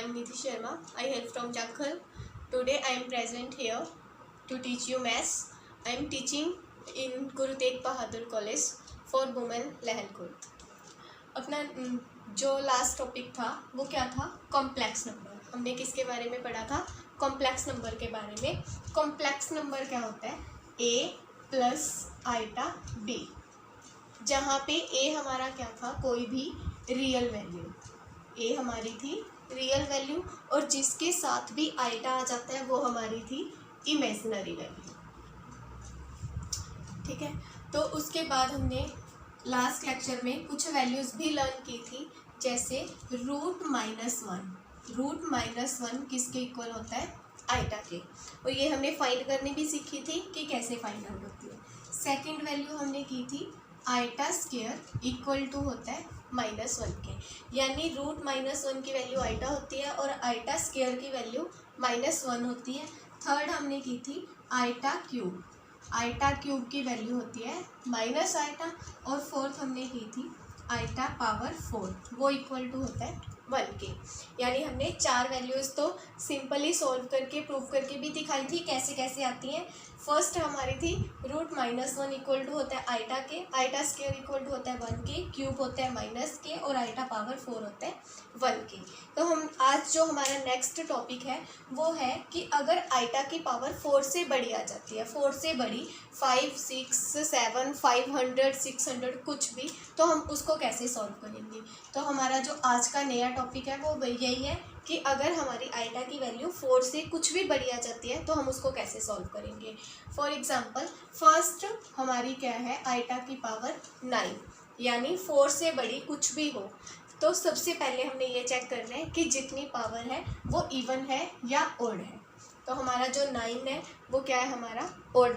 am Nidhi Sharma. I hail from Jakhal. Today I am present here to teach you maths. I am teaching in Guru Tegh Bahadur College for Women Lahalkot. अपना जो last topic था वो क्या था? Complex number. हमने किसके बारे में पढ़ा था? कॉम्प्लेक्स नंबर के बारे में. कॉम्प्लेक्स नंबर क्या होता है? a प्लस आइटा b, जहाँ पे a हमारा क्या था? कोई भी रियल वैल्यू. a हमारी थी रियल वैल्यू और जिसके साथ भी आइटा आ जाता है वो हमारी थी इमेजिनरी वैल्यू. ठीक है. तो उसके बाद हमने लास्ट लेक्चर में कुछ वैल्यूज़ भी लर्न की थी, जैसे रूट माइनस वन किसके इक्वल होता है? आइटा के. और ये हमने फाइंड करनी भी सीखी थी कि कैसे फाइंड आउट होती है. सेकंड वैल्यू हमने की थी आइटा स्क्वायर इक्वल टू होता है -1 के, यानी रूट -1 की वैल्यू आइटा होती है और आइटा स्क्वायर की वैल्यू -1 होती है. थर्ड हमने की थी आइटा क्यूब की वैल्यू होती है माइनस आइटा. और फोर्थ हमने की थी आइटा पावर 4, वो इक्वल टू होता है 1 के. यानी हमने 4 वैल्यूज़ तो सिंपली सॉल्व करके प्रूव करके भी दिखाई थी कैसे कैसे आती हैं. फर्स्ट हमारी थी रूट -1 इक्वल टू होता है आइटा के, आइटा स्क्वायर इक्वल टू होता है 1 के, क्यूब होता है माइनस के और आइटा पावर 4 होता है 1 के. तो हम आज जो हमारा नेक्स्ट टॉपिक है वो है कि अगर आइटा की पावर 4 से बड़ी आ जाती है, 4 से बड़ी 5, 6, 7, 500, 600 कुछ भी, तो हम उसको कैसे सॉल्व करेंगे. तो हमारा जो आज का नया टॉपिक है वो यही है कि अगर हमारी आइटा की वैल्यू 4 से कुछ भी बड़ी आ जाती है तो हम उसको कैसे सॉल्व करेंगे. फॉर एग्जांपल फर्स्ट हमारी क्या है? आइटा की पावर 9, यानी 4 से बड़ी कुछ भी हो. तो सबसे पहले हमने ये चेक करना है कि जितनी पावर है वो इवन है या ओड है. तो हमारा जो 9 है वो क्या है? हमारा ओड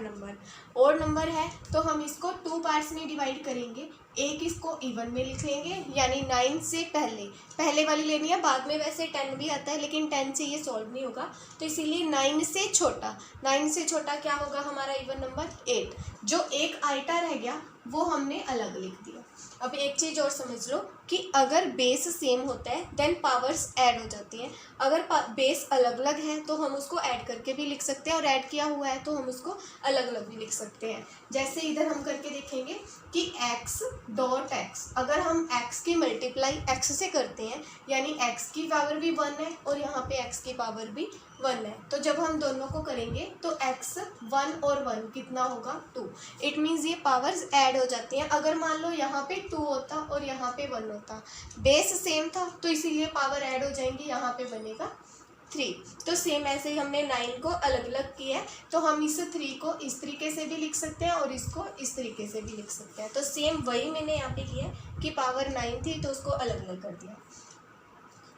नंबर है. तो हम इसको 2 पार्ट्स में डिवाइड करेंगे. एक इसको इवन में लिख लेंगे, यानी 9 से पहले वाली लेनी है. बाद में वैसे 10 भी आता है लेकिन 10 से ये सॉल्व नहीं होगा, तो इसीलिए 9 से छोटा क्या होगा हमारा इवन नंबर? 8. जो एक आइटा रह गया वो हमने अलग लिख दिया. अब एक चीज़ और समझ लो कि अगर बेस सेम होता है देन पावर्स ऐड हो जाती हैं. अगर बेस अलग अलग है तो हम उसको ऐड करके भी लिख सकते हैं और ऐड किया हुआ है तो हम उसको अलग अलग भी लिख सकते हैं. जैसे इधर हम करके देखेंगे कि x.x, अगर हम x की मल्टीप्लाई x से करते हैं यानी x की पावर भी 1 है और यहाँ पे x की पावर भी 1 है. तो जब हम दोनों को करेंगे तो x 1 और 1 कितना होगा? 2. इट मीन्स ये पावर्स ऐड हो जाती हैं. अगर मान लो यहाँ पे 2 होता और यहाँ पे 1 होता, बेस सेम था तो इसीलिए पावर ऐड हो जाएंगी, यहाँ पे बनेगा 3. तो सेम ऐसे ही हमने 9 को अलग अलग किया है, तो हम इस 3 को इस तरीके से भी लिख सकते हैं और इसको इस तरीके से भी लिख सकते हैं. तो सेम वही मैंने यहाँ पे किया कि पावर 9 थी तो उसको अलग अलग कर दिया.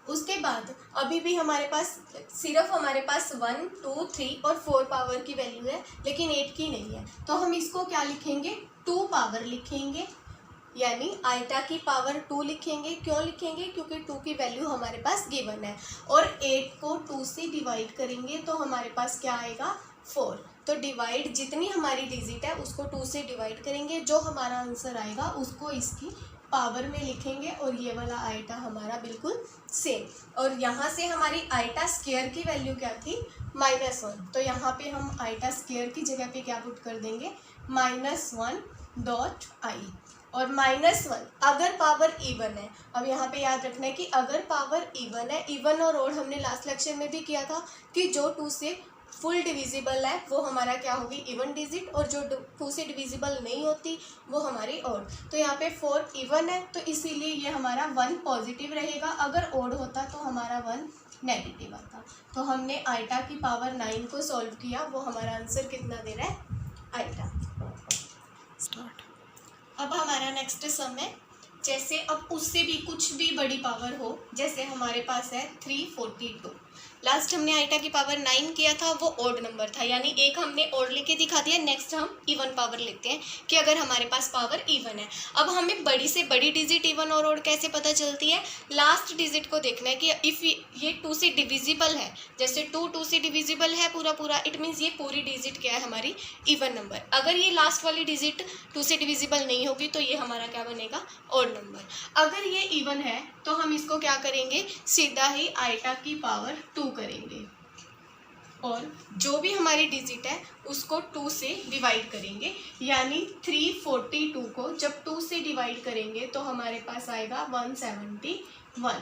उसके बाद अभी भी हमारे पास सिर्फ 1, 2, 3 और 4 पावर की वैल्यू है लेकिन 8 की नहीं है. तो हम इसको क्या लिखेंगे? 2 पावर लिखेंगे, यानी आइटा की पावर 2 लिखेंगे. क्यों लिखेंगे? क्योंकि 2 की वैल्यू हमारे पास गिवन है. और 8 को 2 से डिवाइड करेंगे तो हमारे पास क्या आएगा? 4. तो डिवाइड जितनी हमारी डिजिट है उसको 2 से डिवाइड करेंगे, जो हमारा आंसर आएगा उसको इसकी पावर में लिखेंगे और ये वाला आइटा हमारा बिल्कुल सेम. और यहाँ से हमारी आइटा स्क्वायर की वैल्यू क्या थी? -1. तो यहाँ पे हम आइटा स्क्वायर की जगह पे क्या पुट कर देंगे? -1.i. और -1 अगर पावर इवन है. अब यहाँ पे याद रखना है कि अगर पावर इवन है, इवन और ओड हमने लास्ट लेक्चर में भी किया था कि जो 2 से फुल डिविजिबल है वो हमारा क्या होगी? इवन डिजिट, और जो 2 से डिविजिबल नहीं होती वो हमारी ओड. तो यहाँ पे 4 इवन है तो इसीलिए ये हमारा 1 पॉजिटिव रहेगा. अगर ओड होता तो हमारा 1 नेगेटिव आता. तो हमने आइटा की पावर 9 को सॉल्व किया, वो हमारा आंसर कितना दे रहा है? आइटा. अब हमारा नेक्स्ट सम है, जैसे अब उससे भी कुछ भी बड़ी पावर हो, जैसे हमारे पास है 342. लास्ट हमने आइटा की पावर 9 किया था, वो ओड नंबर था, यानी एक हमने ओड लेके दिखा दिया. नेक्स्ट हम इवन पावर लेते हैं कि अगर हमारे पास पावर इवन है. अब हमें बड़ी से बड़ी डिजिट इवन और ओड कैसे पता चलती है? लास्ट डिजिट को देखना है कि इफ़ ये 2 से डिविजिबल है, जैसे 2 से डिविजिबल है पूरा, इट मीन्स ये पूरी डिजिट क्या है? हमारी इवन नंबर. अगर ये लास्ट वाली डिजिट 2 से डिविजिबल नहीं होगी तो ये हमारा क्या बनेगा? Odd number. अगर ये इवन है तो हम इसको क्या करेंगे, सीधा ही आइटा की पावर 2 करेंगे और जो भी हमारी डिजिट है उसको 2 से डिवाइड करेंगे, यानी 342 को जब 2 से डिवाइड करेंगे तो हमारे पास आएगा 171।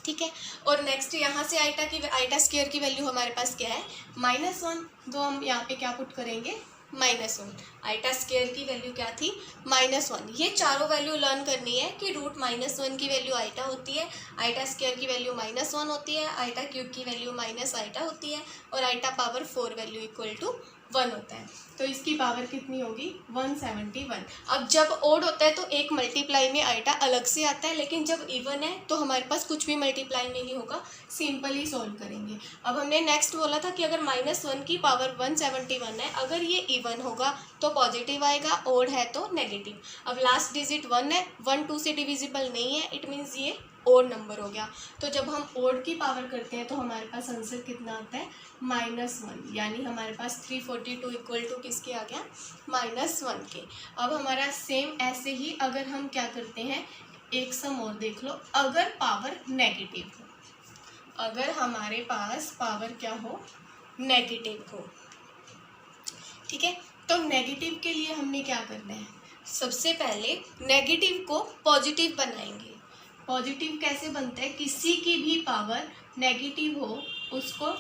ठीक है, और नेक्स्ट यहाँ से आइटा स्क्वायर की वैल्यू हमारे पास क्या है, -1, तो हम यहाँ पे क्या पुट करेंगे, -1। आइटा स्क्वायर की वैल्यू क्या थी, -1। ये चारों वैल्यू लर्न करनी है कि रूट -1 की वैल्यू आइटा होती है, आइटा स्क्वायर की वैल्यू -1 होती है, आइटा क्यूब की वैल्यू माइनस आइटा होती है और iota power 4 value equal to 1 होता है। तो इसकी पावर कितनी होगी, 171। अब जब ओड होता है तो एक मल्टीप्लाई में आइटा अलग से आता है, लेकिन जब इवन है तो हमारे पास कुछ भी मल्टीप्लाई नहीं होगा, सिंपली सॉल्व करेंगे। अब हमने नेक्स्ट बोला था कि अगर -1 की पावर 171 है, अगर ये इवन होगा तो पॉजिटिव आएगा, ओड है तो नेगेटिव। अब लास्ट डिजिट 1 है, 1 2 से डिविजिबल नहीं है, इट मीन्स ये ओड नंबर हो गया। तो जब हम ओड की पावर करते हैं तो हमारे पास आंसर कितना आता है, -1, यानी हमारे पास 342 इक्वल टू किसके आ गया, -1 के। अब हमारा सेम ऐसे ही अगर हम क्या करते हैं, एक सम और देख लो, अगर पावर नेगेटिव हो, अगर हमारे पास पावर क्या हो, नेगेटिव हो, ठीक है, तो नेगेटिव के लिए हमने क्या करना है, सबसे पहले नेगेटिव को पॉजिटिव बनाएंगे। पॉजिटिव कैसे बनता है, किसी की भी पावर नेगेटिव हो उसको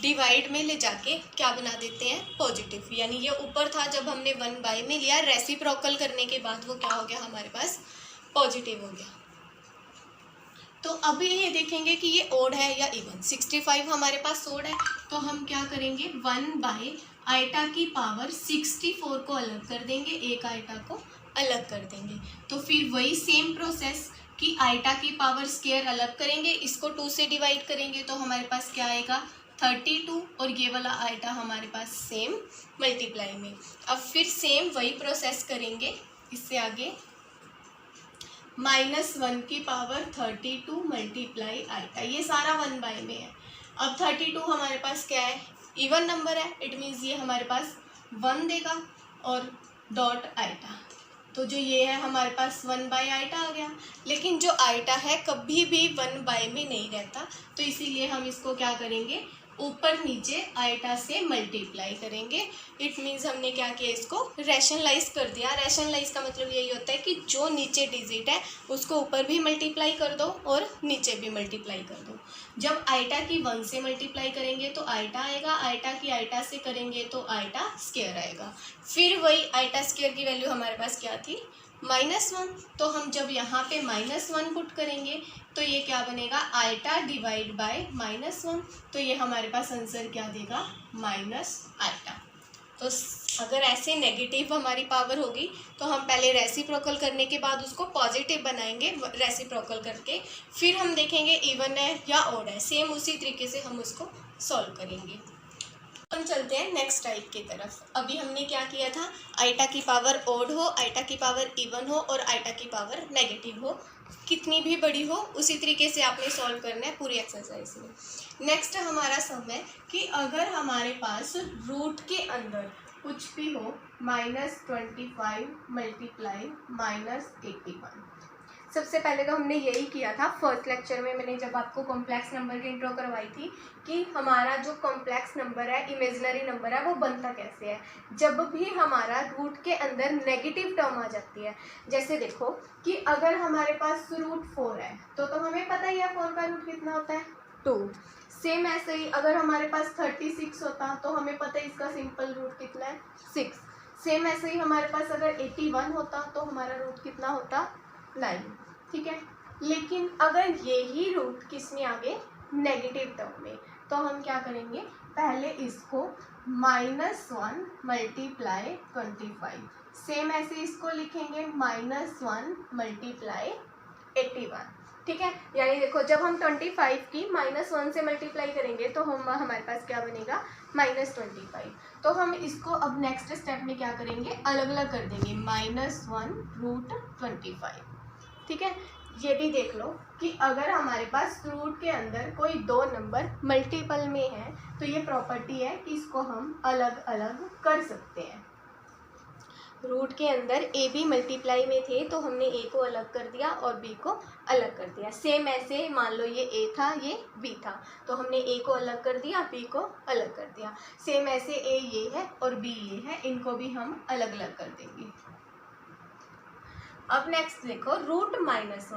डिवाइड में ले जाके क्या बना देते हैं, पॉजिटिव। यानी ये ऊपर था जब हमने 1/, में लिया, रेसिप्रोकल करने के बाद वो क्या हो गया, हमारे पास पॉजिटिव हो गया। तो अभी ये देखेंगे कि ये ओड है या इवन। 65 हमारे पास ओड है तो हम क्या करेंगे, 1/, आइटा की पावर 64 को अलग कर देंगे, एक आइटा को अलग कर देंगे। तो फिर वही सेम प्रोसेस कि आइटा की पावर स्क्वायर अलग करेंगे, इसको 2 से डिवाइड करेंगे तो हमारे पास क्या आएगा, 32, और ये वाला आइटा हमारे पास सेम मल्टीप्लाई में। अब फिर सेम वही प्रोसेस करेंगे, इससे आगे -1 की पावर 32 मल्टीप्लाई आइटा, ये सारा 1/, में है। अब 32 हमारे पास क्या है, इवन नंबर है, इट मीन्स ये हमारे पास 1 देगा और डॉट आइटा, तो जो ये है हमारे पास 1/, आइटा आ गया। लेकिन जो आइटा है कभी भी 1/, में नहीं रहता, तो इसीलिए हम इसको क्या करेंगे, ऊपर नीचे आइटा से मल्टीप्लाई करेंगे। इट मीन्स हमने क्या किया, इसको रैशनलाइज कर दिया। रैशनलाइज का मतलब यही होता है कि जो नीचे डिजिट है उसको ऊपर भी मल्टीप्लाई कर दो और नीचे भी मल्टीप्लाई कर दो। जब आइटा की 1 से मल्टीप्लाई करेंगे तो आइटा आएगा, आइटा की आइटा से करेंगे तो आइटा स्क्वायर आएगा। फिर वही आइटा स्क्वायर की वैल्यू हमारे पास क्या थी, -1, तो हम जब यहाँ पे -1 पुट करेंगे तो ये क्या बनेगा, आइटा डिवाइड बाय -1, तो ये हमारे पास आंसर क्या देगा, -आइटा। तो अगर ऐसे नेगेटिव हमारी पावर होगी तो हम पहले रेसिप्रोकल करने के बाद उसको पॉजिटिव बनाएंगे, रेसिप्रोकल करके फिर हम देखेंगे इवन है या ऑड है, सेम उसी तरीके से हम उसको सॉल्व करेंगे। हम चलते हैं नेक्स्ट टाइप की तरफ। अभी हमने क्या किया था, आइटा की पावर ओड हो, आइटा की पावर इवन हो और आइटा की पावर नेगेटिव हो, कितनी भी बड़ी हो उसी तरीके से आपने सॉल्व करना है पूरी एक्सरसाइज में। नेक्स्ट हमारा सम है कि अगर हमारे पास रूट के अंदर कुछ भी हो, -25 मल्टीप्लाई -81। सबसे पहले तो हमने यही किया था फर्स्ट लेक्चर में, मैंने जब आपको कॉम्प्लेक्स नंबर की इंट्रो करवाई थी कि हमारा जो कॉम्प्लेक्स नंबर है, इमेजिनरी नंबर है, वो बनता कैसे है। जब भी हमारा रूट के अंदर नेगेटिव टर्म आ जाती है, जैसे देखो कि अगर हमारे पास √4 है तो हमें पता ही है 4 का रूट कितना होता है, 2। सेम ऐसे ही अगर हमारे पास 36 होता तो हमें पता है इसका सिंपल रूट कितना है, 6। सेम ऐसे ही हमारे पास अगर 81 होता तो हमारा रूट कितना होता, 9। ठीक है, लेकिन अगर यही रूट किस में आ गए, नेगेटिव टर्म में, तो हम क्या करेंगे, पहले इसको -1 मल्टीप्लाई 25, सेम ऐसे इसको लिखेंगे -1 मल्टीप्लाई 81। ठीक है, यानी देखो जब हम 25 की -1 से मल्टीप्लाई करेंगे तो हमारे पास क्या बनेगा, -25। तो हम इसको अब नेक्स्ट स्टेप में क्या करेंगे, अलग अलग कर देंगे, -1√25। ठीक है, ये भी देख लो कि अगर हमारे पास रूट के अंदर कोई 2 नंबर मल्टीपल में है तो ये प्रॉपर्टी है कि इसको हम अलग अलग कर सकते हैं। रूट के अंदर ए बी मल्टीप्लाई में थे तो हमने ए को अलग कर दिया और बी को अलग कर दिया। सेम ऐसे मान लो ये ए था ये बी था तो हमने ए को अलग कर दिया बी को अलग कर दिया। सेम ऐसे ए ये है और बी ये है, इनको भी हम अलग अलग कर देंगे। अब नेक्स्ट देखो रूट माइनस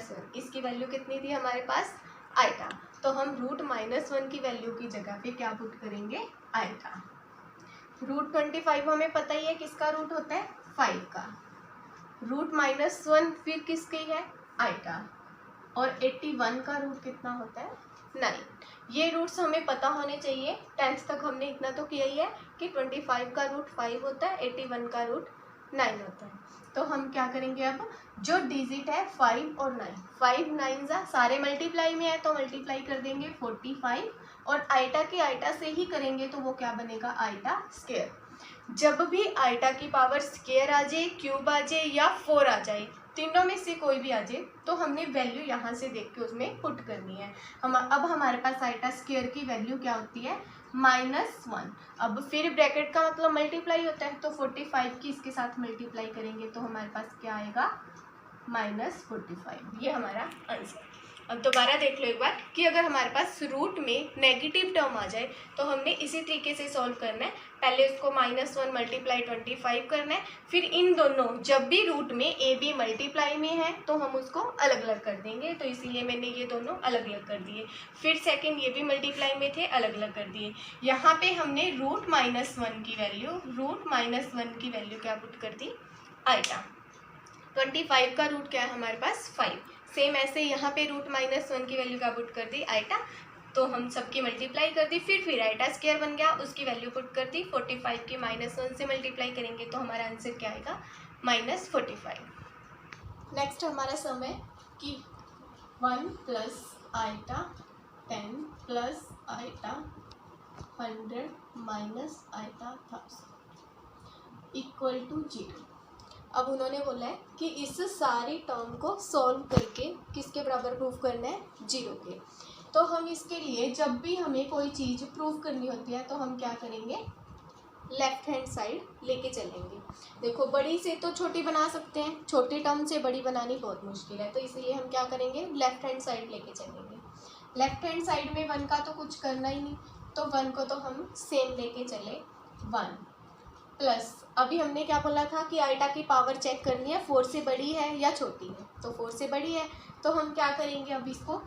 वन, इसकी वैल्यू कितनी थी हमारे पास आइटा, तो हम रूट माइनस वन की वैल्यू की जगह पे क्या पुट करेंगे आइटा। रूट 25 हमें पता ही है किसका रूट होता है 5 का, रूट माइनस वन फिर किसकी है आइटा, और 81 का रूट कितना होता है 9। ये रूट्स हमें पता होने चाहिए, 10th तक हमने इतना तो किया ही है कि 25 का रूट 5 होता है, 81 का रूट 9 होता है। तो हम क्या करेंगे अब जो डिजिट है 5 और 9, 5 9 सारे मल्टीप्लाई में है तो मल्टीप्लाई कर देंगे 45, और आइटा के आइटा से ही करेंगे तो वो क्या बनेगा आइटा स्क्वायर। जब भी आइटा की पावर स्क्वायर आ जाए, क्यूब आ जाए या 4 आ जाए, तीनों में से कोई भी आ जाए तो हमने वैल्यू यहाँ से देख के उसमें पुट करनी है। अब हमारे पास आइटा स्क्वायर की वैल्यू क्या होती है -1। अब फिर ब्रैकेट का मतलब मल्टीप्लाई होता है तो 45 की इसके साथ मल्टीप्लाई करेंगे तो हमारे पास क्या आएगा -45। ये हमारा आंसर। अब दोबारा देख लो एक बार कि अगर हमारे पास रूट में नेगेटिव टर्म आ जाए तो हमने इसी तरीके से सॉल्व करना है। पहले उसको -1 मल्टीप्लाई 25 करना है, फिर इन दोनों जब भी रूट में ए बी मल्टीप्लाई में है तो हम उसको अलग अलग कर देंगे, तो इसीलिए मैंने ये दोनों अलग अलग कर दिए। फिर सेकंड ये भी मल्टीप्लाई में थे, अलग अलग कर दिए। यहाँ पे हमने रूट -1 की वैल्यू क्या पुट कर दी आइटा। 25 का रूट क्या है हमारे पास 5। सेम ऐसे यहाँ पे रूट -1 की वैल्यू क्या पुट कर दी आइटा, तो हम सबकी मल्टीप्लाई कर दी, फिर आइटा स्क्वायर बन गया, उसकी वैल्यू पुट कर दी। 45 की -1 से मल्टीप्लाई करेंगे तो हमारा आंसर क्या आएगा -45। नेक्स्ट हमारा सम है कि 1 plus iota 10 plus iota 100 minus iota 1000 equal to 0। अब उन्होंने बोला है कि इस सारी टर्म को सॉल्व करके किसके बराबर प्रूव करना है 0 के। तो हम इसके लिए जब भी हमें कोई चीज़ प्रूव करनी होती है तो हम क्या करेंगे लेफ्ट हैंड साइड लेके चलेंगे। देखो बड़ी से तो छोटी बना सकते हैं, छोटी टर्म से बड़ी बनानी बहुत मुश्किल है, तो इसीलिए हम क्या करेंगे लेफ्ट हैंड साइड लेके चलेंगे। लेफ्ट हैंड साइड में 1 का तो कुछ करना ही नहीं, तो 1 को तो हम सेम लेके चले 1 प्लस, अभी हमने क्या बोला था कि आइटा की पावर चेक करनी है 4 से बड़ी है या छोटी है, तो 4 से बड़ी है तो हम क्या करेंगे अब इसको,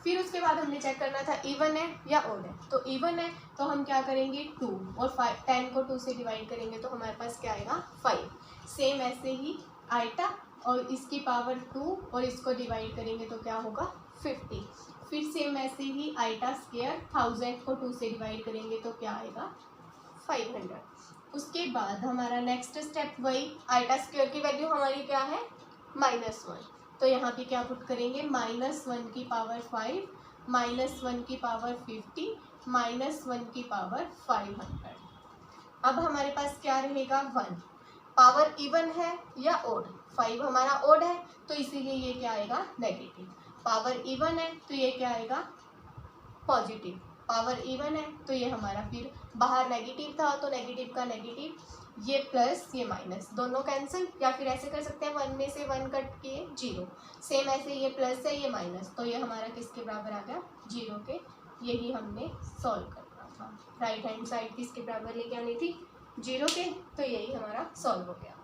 फिर उसके बाद हमने चेक करना था इवन है या ओड है, तो इवन है तो हम क्या करेंगे 2 और 10 को 2 से डिवाइड करेंगे तो हमारे पास क्या आएगा 5। सेम ऐसे ही आइटा और इसकी पावर 2 और इसको डिवाइड करेंगे तो क्या होगा 50। फिर सेम ऐसे ही आइटा स्क्वायर 1000 को 2 से डिवाइड करेंगे तो क्या आएगा 500। उसके बाद हमारा नेक्स्ट स्टेप वही, आइटा स्क्वायर की वैल्यू हमारी क्या है -1, तो यहाँ पे क्या पुट करेंगे -1 की पावर 5 -1 की पावर 50 -1 की पावर 500। अब हमारे पास क्या रहेगा 1, पावर इवन है या ओड, 5 हमारा ओड है तो इसीलिए ये क्या आएगा नेगेटिव, पावर इवन है तो ये क्या आएगा पॉजिटिव, पावर इवन है तो ये हमारा फिर बाहर नेगेटिव था तो नेगेटिव का नेगेटिव, ये प्लस ये माइनस दोनों कैंसिल, या फिर ऐसे कर सकते हैं 1 में से 1 कट किए 0। सेम ऐसे ये प्लस है ये माइनस, तो ये हमारा किसके बराबर आ गया 0 के। यही हमने सॉल्व करना था, राइट हैंड साइड किसके बराबर लेके आनी थी 0 के, तो यही हमारा सॉल्व हो गया।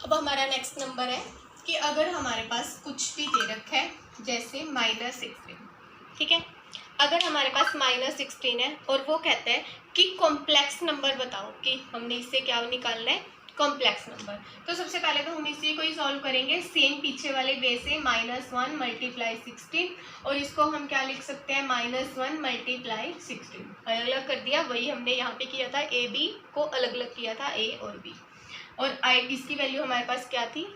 अब हमारा नेक्स्ट नंबर है कि अगर हमारे पास कुछ भी दे रखा है जैसे -16, ठीक है, अगर हमारे पास -16 है और वो कहता है कि कॉम्प्लेक्स नंबर बताओ कि हमने इससे क्या निकालना है कॉम्प्लेक्स नंबर, तो सबसे पहले तो हम इसी को ही सॉल्व करेंगे सेम पीछे वाले वे से, -1 मल्टीप्लाई 16 और इसको हम क्या लिख सकते हैं -1 मल्टीप्लाई 16, अलग अलग कर दिया, वही हमने यहाँ पे किया था, ए बी को अलग अलग किया था ए और बी, और इसकी वैल्यू हमारे पास क्या थी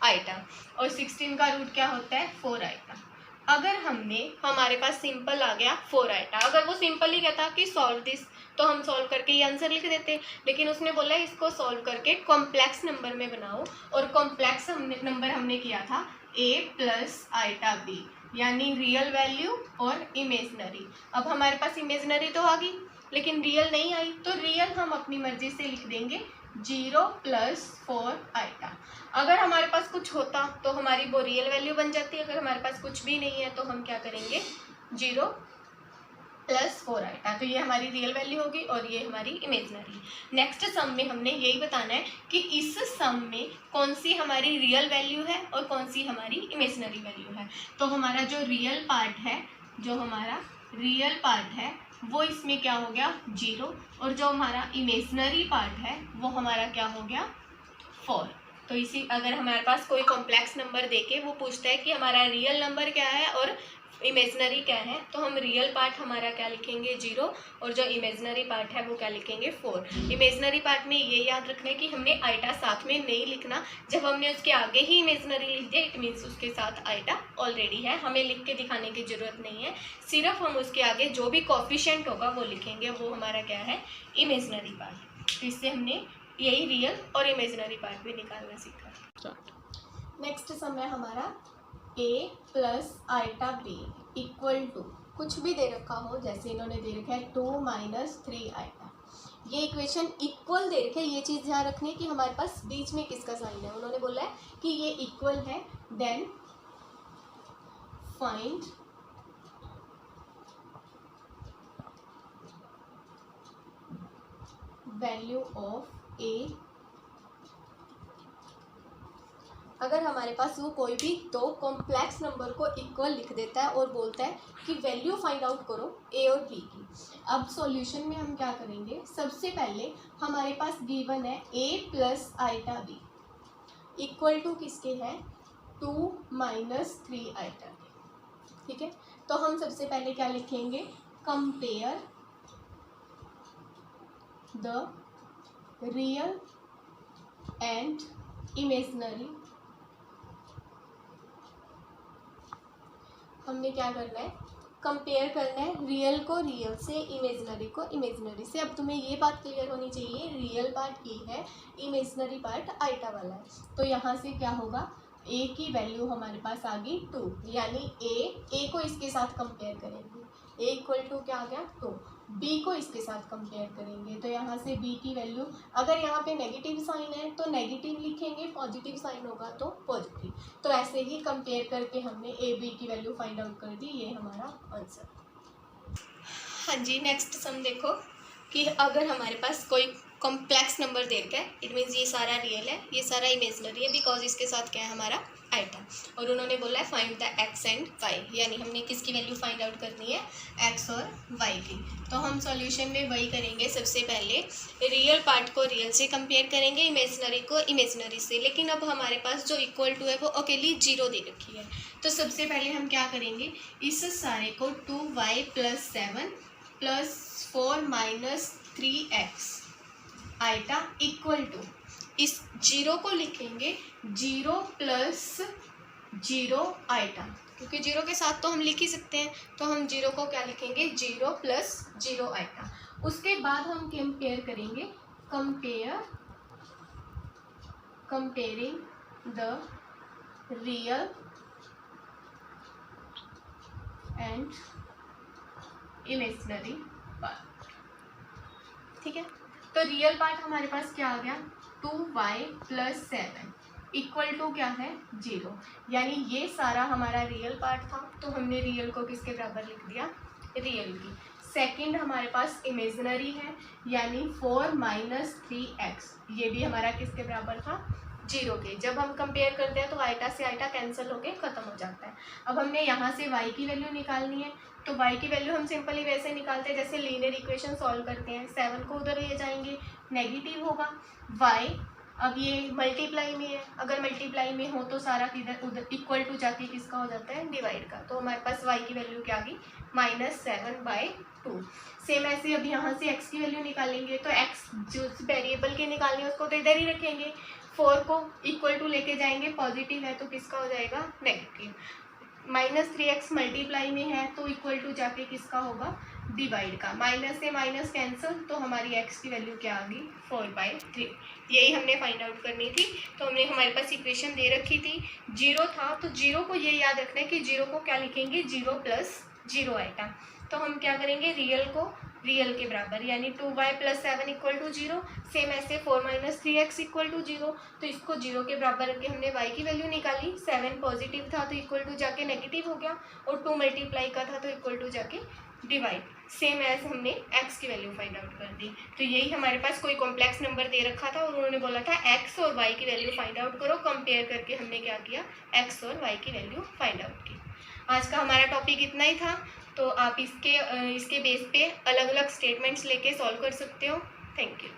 आइटा, और 16 का रूट क्या होता है 4 आइटा। अगर हमारे पास सिंपल आ गया 4 आइटा, अगर वो सिंपल ही कहता कि सॉल्व दिस तो हम सॉल्व करके ये आंसर लिख देते, लेकिन उसने बोला इसको सॉल्व करके कॉम्प्लेक्स नंबर में बनाओ, और कॉम्प्लेक्स नंबर हमने किया था a प्लस आइटा b, यानी रियल वैल्यू और इमेजनरी। अब हमारे पास इमेजनरी तो आ गई, लेकिन रियल नहीं आई, तो रियल हम अपनी मर्जी से लिख देंगे 0 + 4 आइटा। अगर हमारे पास कुछ होता तो हमारी वो रियल वैल्यू बन जाती, अगर हमारे पास कुछ भी नहीं है तो हम क्या करेंगे 0 + 4 आइटा, तो ये हमारी रियल वैल्यू होगी और ये हमारी इमेजनरी। नेक्स्ट सम में हमने यही बताना है कि इस सम में कौन सी हमारी रियल वैल्यू है और कौन सी हमारी इमेजनरी वैल्यू है। तो हमारा जो रियल पार्ट है वो इसमें क्या हो गया 0, और जो हमारा इमेजनरी पार्ट है वो हमारा क्या हो गया 4। तो इसी अगर हमारे पास कोई कॉम्प्लेक्स नंबर देके वो पूछता है कि हमारा रियल नंबर क्या है और इमेजनरी क्या है, तो हम रियल पार्ट हमारा क्या लिखेंगे 0, और जो इमेजनरी पार्ट है वो क्या लिखेंगे 4। इमेजनरी पार्ट में ये याद रखना है कि हमने आइटा साथ में नहीं लिखना, जब हमने उसके आगे ही इमेजनरी लिख दिया इट मीन्स उसके साथ आइटा ऑलरेडी है, हमें लिख के दिखाने की ज़रूरत नहीं है, सिर्फ हम उसके आगे जो भी कोफिशिएंट होगा वो लिखेंगे, वो हमारा क्या है इमेजनरी पार्ट। तो इससे हमने यही रियल और इमेजनरी पार्ट भी निकालना सीखा। नेक्स्ट सम है हमारा a + आइटा b = कुछ भी दे रखा हो, जैसे इन्होंने दे रखा है 2 - 3 आइटा। ये इक्वेशन इक्वल दे रखे, ये चीज़ ध्यान रखनी है कि हमारे पास बीच में किसका साइन है। उन्होंने बोला है कि ये इक्वल है, then find value of a। अगर हमारे पास वो कोई भी दो कॉम्प्लेक्स नंबर को इक्वल लिख देता है और बोलता है कि वैल्यू फाइंड आउट करो a और b की। अब सॉल्यूशन में हम क्या करेंगे, सबसे पहले हमारे पास गिवन है a + आइटा b = किसके है 2 - 3 आइटा b। ठीक है, तो हम सबसे पहले क्या लिखेंगे compare the real and imaginary. हमने क्या करना है कंपेयर करना है रियल को रियल से, इमेजनरी को इमेजनरी से। अब तुम्हें ये बात क्लियर होनी चाहिए रियल पार्ट ए है, इमेजनरी पार्ट आइटा वाला है, तो यहाँ से क्या होगा a की वैल्यू हमारे पास आ गई 2, यानी a को इसके साथ कंपेयर करेंगे, a = क्या आ गया 2, b को इसके साथ कंपेयर करेंगे, तो यहाँ से b की वैल्यू, अगर यहाँ पे नेगेटिव साइन है तो नेगेटिव लिखेंगे, पॉजिटिव साइन होगा तो पॉजिटिव। तो ऐसे ही कंपेयर करके हमने a b की वैल्यू फाइंड आउट कर दी, ये हमारा आंसर। हाँ जी, नेक्स्ट सम देखो कि अगर हमारे पास कोई कॉम्प्लेक्स नंबर दे रखा है इट मीन्स ये सारा रियल है, ये सारा इमेजनरी है, बिकॉज इसके साथ क्या है हमारा आइटा, और उन्होंने बोला है find the x and y, यानी हमने किसकी वैल्यू फाइंड आउट करनी है x और y की। तो हम सॉल्यूशन में वही करेंगे, सबसे पहले रियल पार्ट को रियल से कंपेयर करेंगे, इमेजनरी को इमेजनरी से, लेकिन अब हमारे पास जो = है वो अकेली 0 दे रखी है। तो सबसे पहले हम क्या करेंगे इस सारे को 2y + 7 + 4 - 3x आइटा = इस 0 को लिखेंगे 0 + 0 आइटा, क्योंकि 0 के साथ तो हम लिख ही सकते हैं, तो हम 0 को क्या लिखेंगे 0 + 0 आइटा। उसके बाद हम कंपेयर करेंगे comparing the real and imaginary part. ठीक है, तो रियल पार्ट हमारे पास क्या आ गया 2y + 7 = क्या है 0, यानी ये सारा हमारा रियल पार्ट था, तो हमने रियल को किसके बराबर लिख दिया रियल की। सेकंड हमारे पास इमेजनरी है, यानी 4 - 3x, ये भी हमारा किसके बराबर था 0 के। जब हम कंपेयर करते हैं तो आइटा से आइटा कैंसिल होके ख़त्म हो जाता है। अब हमने यहाँ से y की वैल्यू निकालनी है, तो y की वैल्यू हम सिंपली वैसे निकालते हैं जैसे लीनियर इक्वेशन सॉल्व करते हैं, 7 को उधर ले जाएंगे नेगेटिव होगा, y अब ये मल्टीप्लाई में है, अगर मल्टीप्लाई में हो तो सारा किधर उधर = जाके किसका हो जाता है डिवाइड का, तो हमारे पास y की वैल्यू क्या आ गई -7/2। सेम ऐसे अब यहाँ से x की वैल्यू निकालेंगे, तो x जो वेरिएबल के निकालनी है उसको तो इधर ही रखेंगे, 4 को = लेके जाएंगे, पॉजिटिव है तो किसका हो जाएगा नेगेटिव, -3x मल्टीप्लाई में है तो = जाके किसका होगा डिवाइड का, माइनस से माइनस कैंसिल, तो हमारी x की वैल्यू क्या आ गई 4/3। यही हमने फाइंड आउट करनी थी। तो हमने हमारे पास इक्वेशन दे रखी थी 0 था, तो 0 को ये याद रखना है कि 0 को क्या लिखेंगे 0 + 0 आइटा। तो हम क्या करेंगे रियल को रियल के बराबर, यानी 2y + 7 = 0। सेम ऐसे 4 - 3x = 0। तो इसको 0 के बराबर रख के हमने y की वैल्यू निकाली। 7 पॉजिटिव था तो इक्वल टू जाके नेगेटिव हो गया, और 2 मल्टीप्लाई का था तो इक्वल टू जाके डिवाइड। सेम एज हमने x की वैल्यू फाइंड आउट कर दी। तो यही हमारे पास कोई कॉम्प्लेक्स नंबर दे रखा था और उन्होंने बोला था x और y की वैल्यू फाइंड आउट करो। कंपेयर करके हमने क्या किया, x और y की वैल्यू फाइंड आउट की। आज का हमारा टॉपिक इतना ही था। तो आप इसके बेस पे अलग अलग स्टेटमेंट्स लेके सॉल्व कर सकते हो। Thank you.